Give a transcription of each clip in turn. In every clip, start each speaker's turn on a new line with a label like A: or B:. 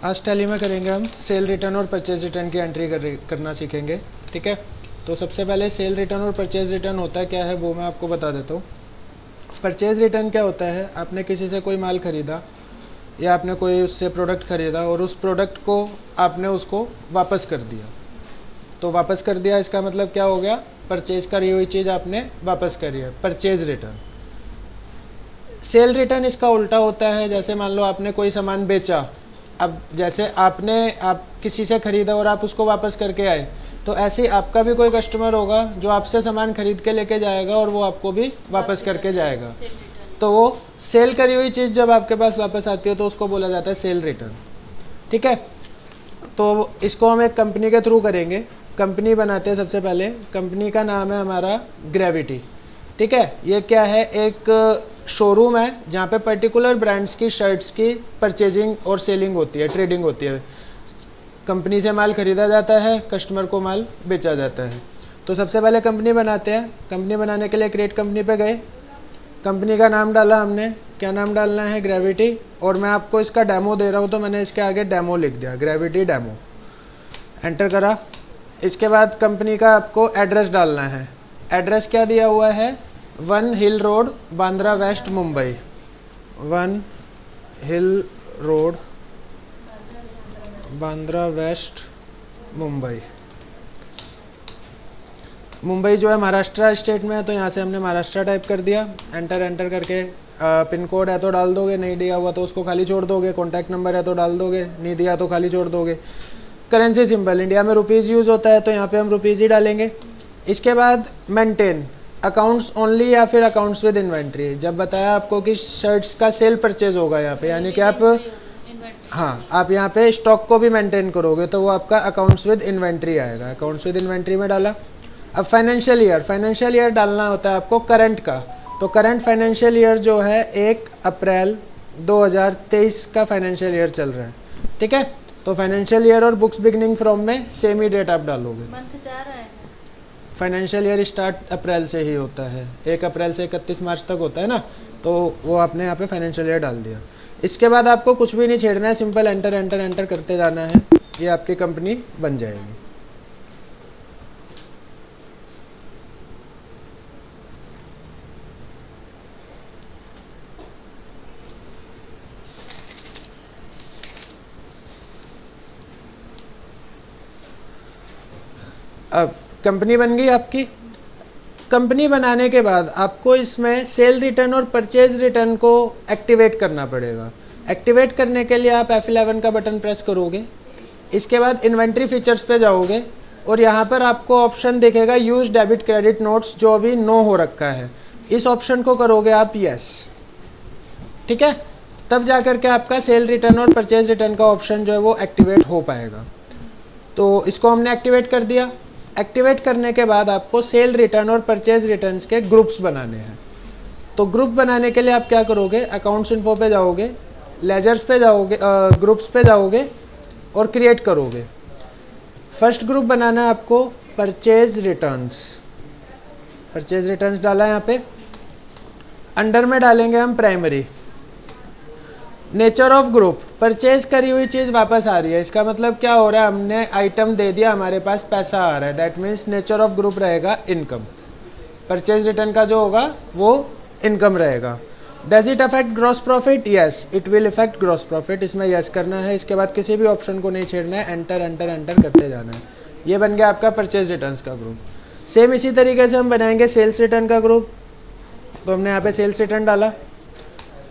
A: आज टैली में करेंगे हम सेल रिटर्न और परचेज रिटर्न की एंट्री करना सीखेंगे। ठीक है, तो सबसे पहले सेल रिटर्न और परचेज रिटर्न होता है क्या है वो मैं आपको बता देता हूँ। परचेज रिटर्न क्या होता है, आपने किसी से कोई माल ख़रीदा या आपने कोई उससे प्रोडक्ट ख़रीदा और उस प्रोडक्ट को आपने उसको वापस कर दिया। तो वापस कर दिया इसका मतलब क्या हो गया, परचेज करी हुई चीज़ आपने वापस करी है, परचेज रिटर्न। सेल रिटर्न इसका उल्टा होता है, जैसे मान लो आपने कोई सामान बेचा, अब जैसे आप किसी से ख़रीदा और आप उसको वापस करके आए, तो ऐसे ही आपका भी कोई कस्टमर होगा जो आपसे सामान खरीद के लेके जाएगा और वो आपको भी वापस करके जाएगा। तो वो सेल करी हुई चीज़ जब आपके पास वापस आती है तो उसको बोला जाता है सेल रिटर्न। ठीक है, तो इसको हम एक कंपनी के थ्रू करेंगे। कंपनी बनाते हैं, सबसे पहले कंपनी का नाम है हमारा ग्रेविटी। ठीक है, ये क्या है, एक शोरूम है जहाँ पे पर्टिकुलर ब्रांड्स की शर्ट्स की परचेजिंग और सेलिंग होती है, ट्रेडिंग होती है। कंपनी से माल खरीदा जाता है, कस्टमर को माल बेचा जाता है। तो सबसे पहले कंपनी बनाते हैं। कंपनी बनाने के लिए क्रिएट कंपनी पे गए, कंपनी का नाम डाला हमने, क्या नाम डालना है, ग्रेविटी। और मैं आपको इसका डेमो दे रहा हूँ तो मैंने इसके आगे डेमो लिख दिया, ग्रेविटी डेमो। एंटर करा। इसके बाद कंपनी का आपको एड्रेस डालना है। एड्रेस क्या दिया हुआ है, 1 हिल रोड, बांद्रा वेस्ट, मुंबई। 1 हिल रोड, बांद्रा वेस्ट, मुंबई। मुंबई जो है महाराष्ट्र स्टेट में है, तो यहाँ से हमने महाराष्ट्र टाइप कर दिया। एंटर करके पिन कोड है तो डाल दोगे, नहीं दिया हुआ तो उसको खाली छोड़ दोगे। कॉन्टैक्ट नंबर है तो डाल दोगे, नहीं दिया तो खाली छोड़ दोगे। करेंसी सिंबल, इंडिया में रुपीज़ यूज़ होता है तो यहाँ पे हम रुपीज़ ही डालेंगे। इसके बाद मेंटेन अकाउंट्स ओनली या फिर अकाउंट्स विद इन्वेंट्री। जब बताया आपको कि शर्ट्स का सेल परचेज होगा यहाँ पे, यानी कि आप आप यहाँ पे स्टॉक को भी मेंटेन करोगे तो वो आपका अकाउंट्स विद इन्वेंट्री आएगा। अकाउंट्स विद इन्वेंट्री में डाला। अब फाइनेंशियल ईयर डालना होता है आपको करंट का। तो करंट फाइनेंशियल ईयर जो है 1 अप्रैल 2023 का फाइनेंशियल ईयर चल रहा है। ठीक है, तो फाइनेंशियल ईयर और बुक्स बिगनिंग फ्रॉम में सेम ही डेट आप डालोगे।
B: मंथ जा रहा है,
A: फाइनेंशियल ईयर स्टार्ट अप्रैल से ही होता है, 1 अप्रैल से 31 मार्च तक होता है ना, तो वो आपने यहाँ पे फाइनेंशियल ईयर डाल दिया। इसके बाद आपको कुछ भी नहीं छेड़ना है, सिंपल एंटर करते जाना है, ये आपकी कंपनी बन जाएगी। अब कंपनी बन गई आपकी। कंपनी बनाने के बाद आपको इसमें सेल रिटर्न और परचेज रिटर्न को एक्टिवेट करना पड़ेगा। एक्टिवेट करने के लिए आप F11 का बटन प्रेस करोगे। इसके बाद इन्वेंट्री फीचर्स पे जाओगे और यहाँ पर आपको ऑप्शन दिखेगा यूज डेबिट क्रेडिट नोट्स, जो अभी नो हो रखा है। इस ऑप्शन को करोगे आप यस। ठीक है, तब जा कर के आपका सेल रिटर्न और परचेज रिटर्न का ऑप्शन जो है वो एक्टिवेट हो पाएगा। तो इसको हमने एक्टिवेट कर दिया। एक्टिवेट करने के बाद आपको सेल रिटर्न और परचेज रिटर्न्स के ग्रुप्स बनाने हैं। तो ग्रुप बनाने के लिए आप क्या करोगे, अकाउंट्स इन्फो पे जाओगे, लेजर्स पे जाओगे, ग्रुप्स पे जाओगे और क्रिएट करोगे। फर्स्ट ग्रुप बनाना है आपको परचेज रिटर्न्स। परचेज रिटर्न्स डाला है यहाँ पे। अंडर में डालेंगे हम primary. Nature of group, purchase करी हुई चीज़ वापस आ रही है, इसका मतलब क्या हो रहा है, हमने आइटम दे दिया, हमारे पास पैसा आ रहा है, that means nature of group रहेगा इनकम। परचेज रिटर्न का जो होगा वो इनकम रहेगा। Does it affect gross profit, yes it will effect gross profit, इसमें यस करना है। इसके बाद किसी भी ऑप्शन को नहीं छेड़ना है, एंटर करते जाना है। ये बन गया आपका परचेज रिटर्न का ग्रुप। सेम इसी तरीके से हम बनाएंगे सेल्स रिटर्न का ग्रुप। तो हमने यहाँ पे सेल्स रिटर्न डाला,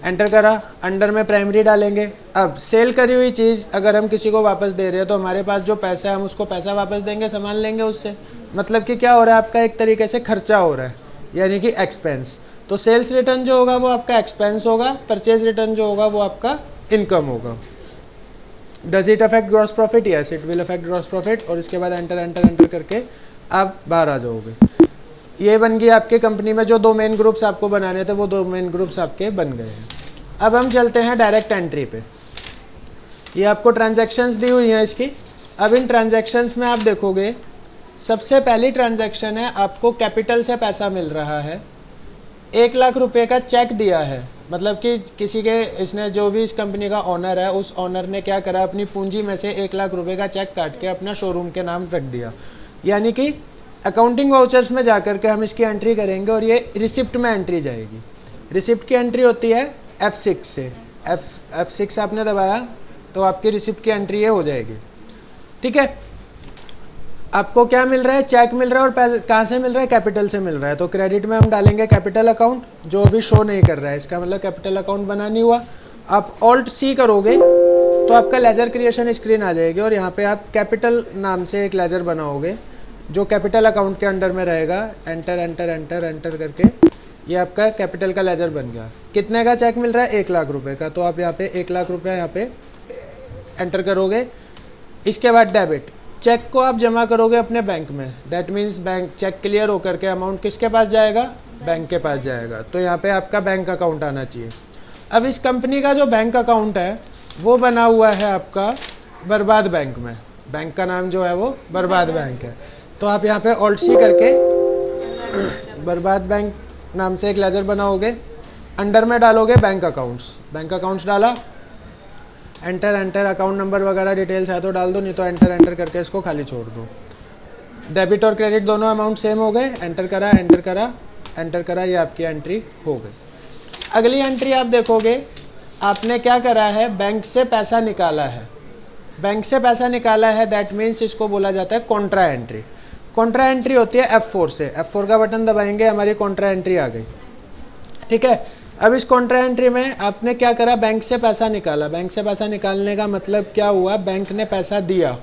A: एंटर करा, अंडर में प्राइमरी डालेंगे। अब सेल करी हुई चीज़ अगर हम किसी को वापस दे रहे हैं तो हमारे पास जो पैसा है हम उसको पैसा वापस देंगे, सामान लेंगे उससे। मतलब कि क्या हो रहा है, आपका एक तरीके से खर्चा हो रहा है, यानी कि एक्सपेंस। तो सेल्स रिटर्न जो होगा वो आपका एक्सपेंस होगा, परचेज रिटर्न जो होगा वो आपका इनकम होगा। Does it affect gross profit, yes it will affect gross profit. और इसके बाद एंटर करके आप बाहर आ जाओगे। ये बन गई आपके कंपनी में जो 2 मेन ग्रुप्स आपको बनाने थे, वो 2 मेन ग्रुप्स आपके बन गए हैं। अब हम चलते हैं डायरेक्ट एंट्री पे। ये आपको ट्रांजैक्शंस दी हुई हैं इसकी। अब इन ट्रांजैक्शंस में आप देखोगे सबसे पहली ट्रांजैक्शन है, आपको कैपिटल से पैसा मिल रहा है। 1 लाख रुपए का चेक दिया है, मतलब कि किसी के, इसने जो भी इस कंपनी का ओनर है उस ओनर ने क्या करा, अपनी पूंजी में से 1 लाख रुपए का चेक काट के अपना शोरूम के नाम रख दिया। यानी कि अकाउंटिंग वाउचर्स में जाकर के हम इसकी एंट्री करेंगे और ये रिसिप्ट में एंट्री जाएगी। रिसिप्ट की एंट्री होती है F6 से, F6 आपने दबाया तो आपकी रिसिप्ट की एंट्री ये हो जाएगी। ठीक है, आपको क्या मिल रहा है, चेक मिल रहा है, और कहाँ से मिल रहा है, कैपिटल से मिल रहा है। तो क्रेडिट में हम डालेंगे कैपिटल अकाउंट, जो अभी शो नहीं कर रहा है, इसका मतलब कैपिटल अकाउंट बना नहीं हुआ। आप ऑल्ट सी करोगे तो आपका लेजर क्रिएशन स्क्रीन आ जाएगी और यहाँ पे आप कैपिटल नाम से एक लेजर बनाओगे जो कैपिटल अकाउंट के अंडर में रहेगा। एंटर एंटर एंटर एंटर करके ये आपका कैपिटल का लेजर बन गया। कितने का चेक मिल रहा है, 1 लाख रुपए का। तो आप यहाँ पे 1 लाख रुपया यहाँ पे एंटर करोगे। इसके बाद डेबिट, चेक को आप जमा करोगे अपने बैंक में। That means bank cheque clear होकर के अमाउंट किसके पास जाएगा, बैंक के पास जाएगा। तो यहाँ पे आपका बैंक अकाउंट आना चाहिए। अब इस कंपनी का जो बैंक अकाउंट है वो बना हुआ है आपका बर्बाद बैंक में। बैंक का नाम जो है वो बर्बाद बैंक है। तो आप यहाँ पे ऑल्ट सी करके बर्बाद बैंक नाम से एक लेजर बनाओगे, अंडर में डालोगे बैंक अकाउंट्स। बैंक अकाउंट्स डाला, एंटर एंटर, अकाउंट नंबर वगैरह डिटेल्स है तो डाल दो, नहीं तो एंटर एंटर करके इसको खाली छोड़ दो। डेबिट और क्रेडिट दोनों अमाउंट सेम हो गए। एंटर करा एंटर करा एंटर करा, ये आपकी एंट्री हो गई। अगली एंट्री आप देखोगे, आपने क्या करा है, बैंक से पैसा निकाला है। बैंक से पैसा निकाला है, दैट मीन्स इसको बोला जाता है कॉन्ट्रा एंट्री। कॉन्ट्रा एंट्री होती है F4 से। F4 का बटन दबाएंगे, हमारी कॉन्ट्रा एंट्री आ गई। ठीक है, अब इस कॉन्ट्रा एंट्री में आपने क्या करा, बैंक से पैसा निकाला। बैंक से पैसा निकालने का मतलब क्या हुआ, बैंक ने पैसा दिया।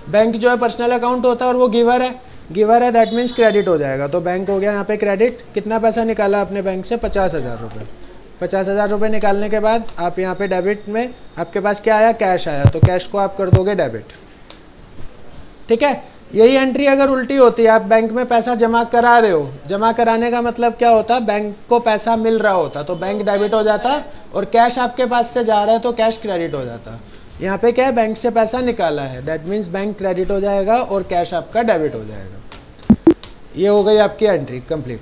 A: बैंक जो है पर्सनल अकाउंट होता है और वो गिवर है। गिवर है, दैट मीन्स क्रेडिट हो जाएगा। तो बैंक हो गया यहाँ पे क्रेडिट। कितना पैसा निकाला अपने बैंक से, 50,000 रुपये। 50,000 रुपये निकालने के बाद आप यहाँ पे डेबिट में आपके पास क्या आया, कैश आया। तो कैश को आप कर दोगे डेबिट। ठीक है, यही एंट्री अगर उल्टी होती है, आप बैंक में पैसा जमा करा रहे हो, जमा कराने का मतलब क्या होता, बैंक को पैसा मिल रहा होता तो बैंक डेबिट हो जाता, और कैश आपके पास से जा रहा है तो कैश क्रेडिट हो जाता। यहाँ पे क्या है, बैंक से पैसा निकाला है, दैट मीन्स बैंक क्रेडिट हो जाएगा और कैश आपका डेबिट हो जाएगा। ये हो गई आपकी एंट्री कंप्लीट।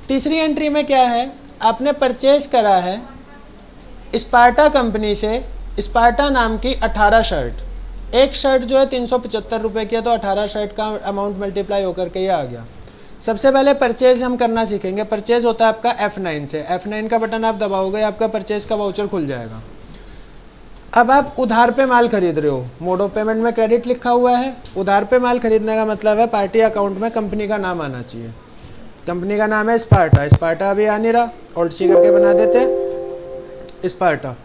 A: तीसरी एंट्री में क्या है, आपने परचेज करा है स्पार्टा कंपनी से, स्पार्टा नाम की 18 शर्ट। एक शर्ट जो है 375 रुपये की है, तो 18 शर्ट का अमाउंट मल्टीप्लाई होकर के ये आ गया। सबसे पहले परचेज हम करना सीखेंगे। परचेज होता है आपका F9 से। F9 का बटन आप दबाओगे, आपका परचेज का वाउचर खुल जाएगा। अब आप उधार पे माल खरीद रहे हो, मोड ऑफ पेमेंट में क्रेडिट लिखा हुआ है। उधार पे माल खरीदने का मतलब है पार्टी अकाउंट में कंपनी का नाम आना चाहिए। कंपनी का नाम है स्पार्टा। स्पार्टा अभी आ नहीं रहा, ऑल्ट सी करके बना देते स्पार्टा।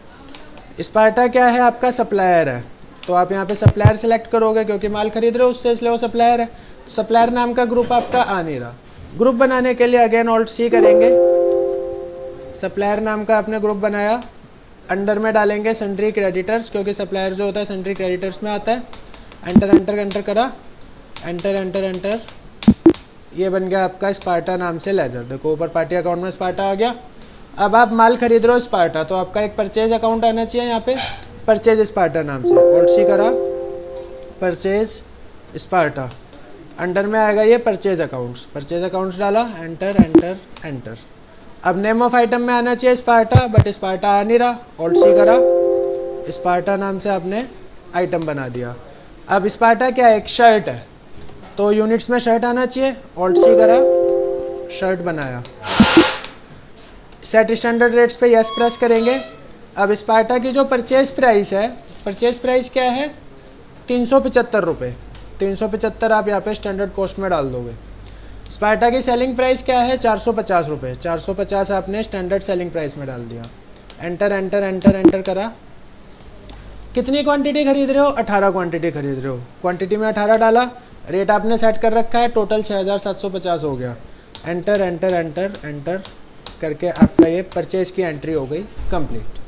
A: स्पार्टा क्या है, आपका सप्लायर है। तो आप यहाँ पे सप्लायर सेलेक्ट करोगे, क्योंकि माल खरीद रहे हो उससे, इसलिए वो सप्लायर है। सप्लायर नाम का ग्रुप आपका आ नहीं रहा। ग्रुप बनाने के लिए अगेन ऑल्ट सी करेंगे। सप्लायर नाम का आपने ग्रुप बनाया, अंडर में डालेंगे सन्ड्री क्रेडिटर्स, क्योंकि सप्लायर जो होता है सन्ड्री क्रेडिटर्स में आता है। एंटर एंटर एंटर करा, एंटर एंटर एंटर, ये बन गया आपका स्पार्टा नाम से लेजर। देखो ऊपर पार्टी अकाउंट में स्पार्टा आ गया। अब आप माल खरीद रहे हो स्पार्टा, तो आपका एक परचेज अकाउंट आना चाहिए यहाँ पे, परचेज स्पार्टा नाम से। ऑल्ट सी करा, परचेज स्पार्टा, अंडर में आएगा ये परचेज अकाउंट्स। परचेज अकाउंट्स डाला, एंटर एंटर एंटर। अब नेम ऑफ आइटम में आना चाहिए स्पार्टा, बट स्पार्टा आ नहीं रहा। ऑल्ट सी करा, स्पार्टा नाम से आपने आइटम बना दिया। अब स्पार्टा क्या है, एक शर्ट है, तो यूनिट्स में शर्ट आना चाहिए। ऑल्ट सी करा, शर्ट बनाया। सेट स्टैंडर्ड रेट्स पे यस प्रेस करेंगे। अब स्पार्टा की जो परचेज प्राइस है, परचेज प्राइस क्या है, 375 रुपये। 375 आप यहाँ पे स्टैंडर्ड कॉस्ट में डाल दोगे। स्पार्टा की सेलिंग प्राइस क्या है, 450 रुपये। 450 आपने स्टैंडर्ड सेलिंग प्राइस में डाल दिया। एंटर एंटर एंटर एंटर करा। कितनी क्वांटिटी खरीद रहे हो, 18 क्वांटिटी खरीद रहे हो। क्वांटिटी में 18 डाला, रेट आपने सेट कर रखा है, टोटल 6750 हो गया। एंटर एंटर एंटर एंटर करके आपका ये परचेज की एंट्री हो गई कंप्लीट।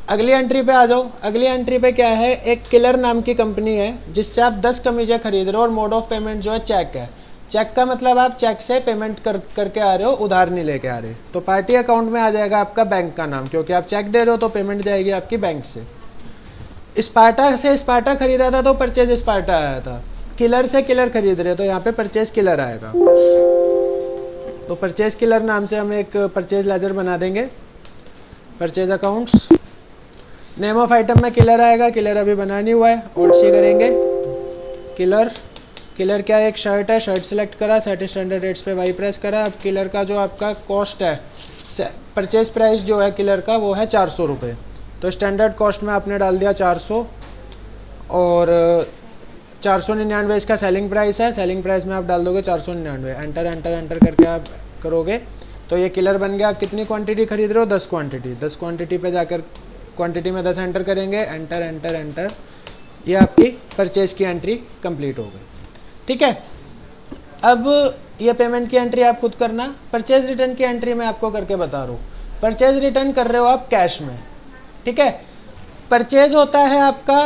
A: अगली एंट्री पे आ जाओ। अगली एंट्री पे क्या है, एक किलर नाम की कंपनी है जिससे आप 10 कमीजें खरीद रहे हो और मोड ऑफ पेमेंट जो है चेक है। चेक का मतलब आप चेक से पेमेंट करके आ रहे हो, उधार नहीं लेके आ रहे। तो पार्टी अकाउंट में आ जाएगा आपका बैंक का नाम, क्योंकि आप चेक दे रहे हो तो पेमेंट जाएगी आपकी बैंक से। स्पार्टा से स्पार्टा खरीदा था तो परचेज स्पार्टा आया था। किलर से किलर खरीद रहे हो तो यहाँ पे परचेज किलर आएगा। तो परचेज किलर नाम से हम एक परचेज लेजर बना देंगे, purchase accounts. Name of item में किलर आएगा, किलर अभी बना नहीं हुआ है, ऑल्ट सी करेंगे, किलर। किलर क्या है, एक शर्ट है, शर्ट सेलेक्ट करा, सेट स्टैंडर्ड रेट्स पे वाई प्रेस करा। अब किलर का जो आपका कॉस्ट है, परचेज प्राइस जो है किलर का वो है 400 रुपये। तो स्टैंडर्ड कॉस्ट में आपने डाल दिया 400 और 499 इसका सेलिंग प्राइस है। सेलिंग प्राइस में आप डाल दोगे 499, एंटर एंटर एंटर करके आप करोगे तो ये किलर बन गया। आप कितनी क्वांटिटी खरीद रहे हो, 10 क्वांटिटी। 10 क्वांटिटी पे जाकर क्वांटिटी में 10 एंटर करेंगे, एंटर एंटर एंटर, ये आपकी परचेज की एंट्री कंप्लीट हो गई। ठीक है, अब ये पेमेंट की एंट्री आप खुद करना। परचेज रिटर्न की एंट्री मैं आपको करके बता रहा हूँ। परचेज रिटर्न कर रहे हो आप कैश में, ठीक है। परचेज होता है आपका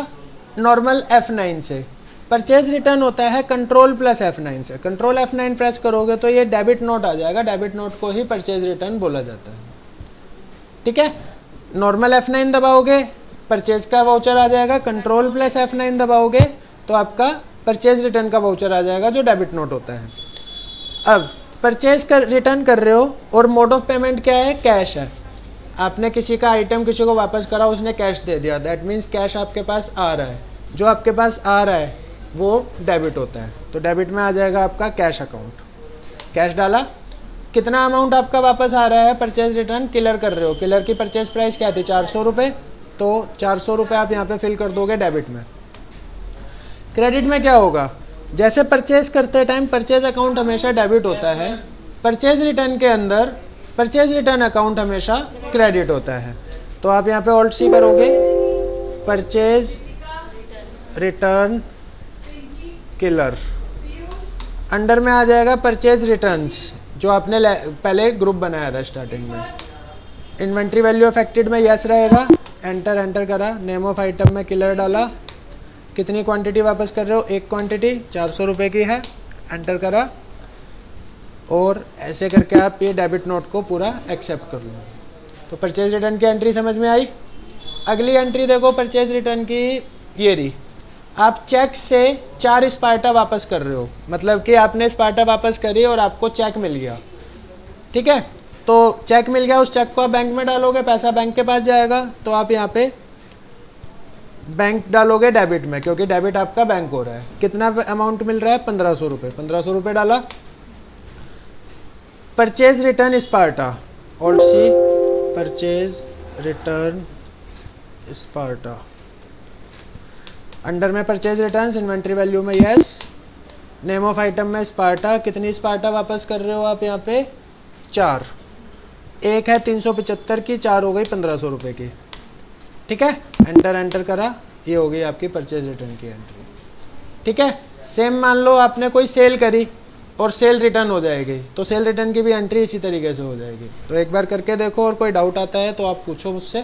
A: नॉर्मल F9 से, परचेज रिटर्न होता है कंट्रोल प्लस F9 से। कंट्रोल F9 प्रेस करोगे तो ये डेबिट नोट आ जाएगा, डेबिट नोट को ही परचेज रिटर्न बोला जाता है, ठीक है। नॉर्मल F9 दबाओगे परचेज का वाउचर आ जाएगा, कंट्रोल प्लस F9 दबाओगे तो आपका परचेज रिटर्न का वाउचर आ जाएगा जो डेबिट नोट होता है। अब परचेज कर रिटर्न कर रहे हो और मोड ऑफ पेमेंट क्या है, कैश है। आपने किसी का आइटम किसी को वापस करा, उसने कैश दे दिया, दैट मीन्स कैश आपके पास आ रहा है। जो आपके पास आ रहा है वो डेबिट होता है, तो डेबिट में आ जाएगा आपका कैश अकाउंट। कैश डाला, कितना अमाउंट आपका वापस आ रहा है, परचेज रिटर्न किलर कर रहे हो, किलर की परचेज प्राइस क्या थी 400 रुपये, तो 400 रुपये आप यहाँ पे फिल कर दोगे डेबिट में। क्रेडिट में क्या होगा, जैसे परचेज करते टाइम परचेज अकाउंट हमेशा डेबिट होता है, परचेज रिटर्न के अंदर परचेज रिटर्न अकाउंट हमेशा क्रेडिट होता है। तो आप यहाँ पे ऑल्ट सी करोगे, परचेज रिटर्न किलर, अंडर में आ जाएगा परचेज रिटर्न्स जो आपने पहले ग्रुप बनाया था स्टार्टिंग में। इन्वेंट्री वैल्यू अफेक्टेड में यस रहेगा, एंटर एंटर करा, नेम ऑफ आइटम में किलर डाला, कितनी क्वांटिटी वापस कर रहे हो, एक क्वांटिटी 400 रुपये की है, एंटर करा और ऐसे करके आप ये डेबिट नोट को पूरा एक्सेप्ट कर लो। तो परचेज रिटर्न की एंट्री समझ में आई। अगली एंट्री देखो परचेज रिटर्न की, ये रही। आप चेक से 4 स्पार्टा वापस कर रहे हो, मतलब कि आपने स्पार्टा वापस करी और आपको चेक मिल गया, ठीक है। तो चेक मिल गया, उस चेक को आप बैंक में डालोगे, पैसा बैंक के पास जाएगा, तो आप यहाँ पे बैंक डालोगे डेबिट में, क्योंकि डेबिट आपका बैंक हो रहा है। कितना अमाउंट मिल रहा है, 1500 रुपये, 1500 रुपये डाला। Purchase return Sparta, alt C, purchase return Sparta, under में परचेज रिटर्न्स, इन्वेंट्री वैल्यू में यस, नेम ऑफ आइटम में स्पार्टा, कितनी स्पार्टा वापस कर रहे हो आप यहाँ पे, 4, एक है 375 की, 4 हो गई 1500 रुपये की, ठीक है। एंटर एंटर करा, ये हो गई आपकी परचेज रिटर्न की एंट्री, ठीक है। सेम मान लो आपने कोई सेल करी और सेल रिटर्न हो जाएगी, तो सेल रिटर्न की भी एंट्री इसी तरीके से हो जाएगी। तो एक बार करके देखो और कोई डाउट आता है तो आप पूछो मुझसे।